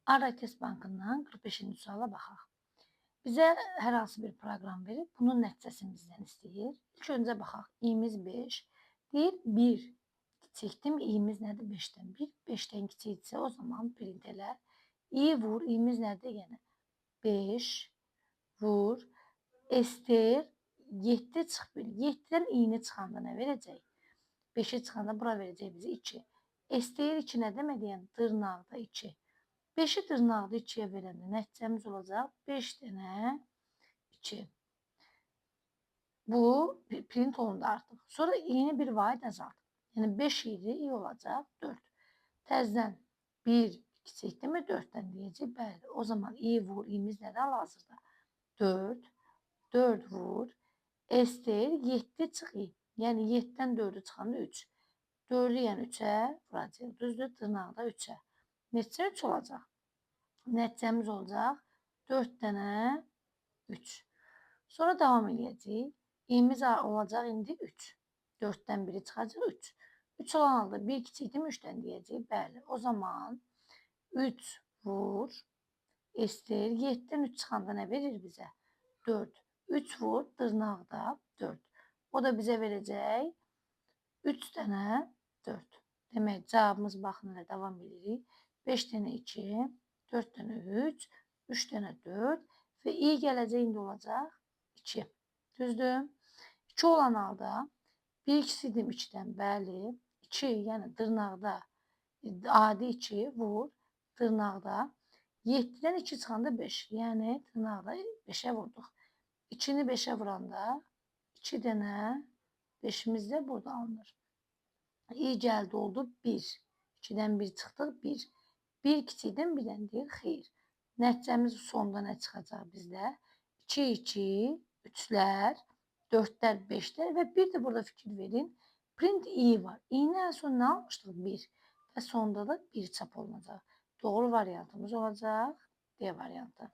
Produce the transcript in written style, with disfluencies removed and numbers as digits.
Arda Test Bankından 45-ci suala baxaq. Bizə hər hansı bir proqram verib, bunun nəticəsini bizdən istəyir. İlk öncə baxaq. İ'miz 5. Deyir 1 kiçikdir. İ'miz nədir? 5-dən 1. 5-dən kiçikdirsə o zaman print elə. İ vur. İ'miz nədir? Yəni 5 vur. STR 7 çıx 1. 7-dən i'ni çıxanda nə verəcək? 5-i çıxanda bura verəcək bizə 2. STR 2 nə deməkdir? Yəni dırnaqda 2. 5-i dırnaqda 2-yə verəndə nəticəmiz olacaq 5 dənə 2. Bu print olundu artıq. Sonra i'ni bir vahid azalt. Yəni 5 idi, i olacaq 4. Təzədən 1 kiçikdirmi 4-dən deyəcək. Bəli, o zaman i vur, i'miz nədir hal-hazırda? 4. 4 vur. STR 7 çıx i. Yəni 7-dən 4-ü çıxanda 3. 4-ü yəni 3-ə vuracaq. Düzdür, dırnaqda 3-ə. Neçə 3 olacaq? Nəticəmiz olacaq 4 dənə 3. Sonra davam edəcəyik. İ'miz olacaq indi 3. 4-dən 1-i çıxacaq 3. 3 olan halda 1 kiçikdirmi 3-dən deyəcək. Bəli, o zaman 3 vur. STR 7-dən 3 çıxanda nə verir bizə? 4. 3 vur dırnaqda 4. O da bizə verəcək 3 dənə 4. Demək, cavabımız baxın ilə davam edirik. 5 dənə 2. 4 dənə 3, 3 dənə 4 və i gələcək indi olacaq 2. Düzdür? 2 olan halda 1 kiçikdir 3-dən, bəli. 2, yəni dırnaqda adi 2 vur, dırnaqda 7-dən 2 çıxanda 5, yəni dırnaqda 5-ə vurduq. 2-ni 5-ə vuranda 2 dənə 5-imiz də burada alınır. i gəldi oldu 1. 2-dən 1 çıxdıq 1. 1 kiçikdən 1-dən deyir, xeyr. Nəticəmiz sonda nə çıxacaq bizdə? 2, 2, 3-lər, 4-lər, 5-lər və bir də burada fikir verin. Print i var. i-ni ən son nə almışdıq? 1. Və sonda da 1 çap olunacaq. Doğru variantımız olacaq D variantı.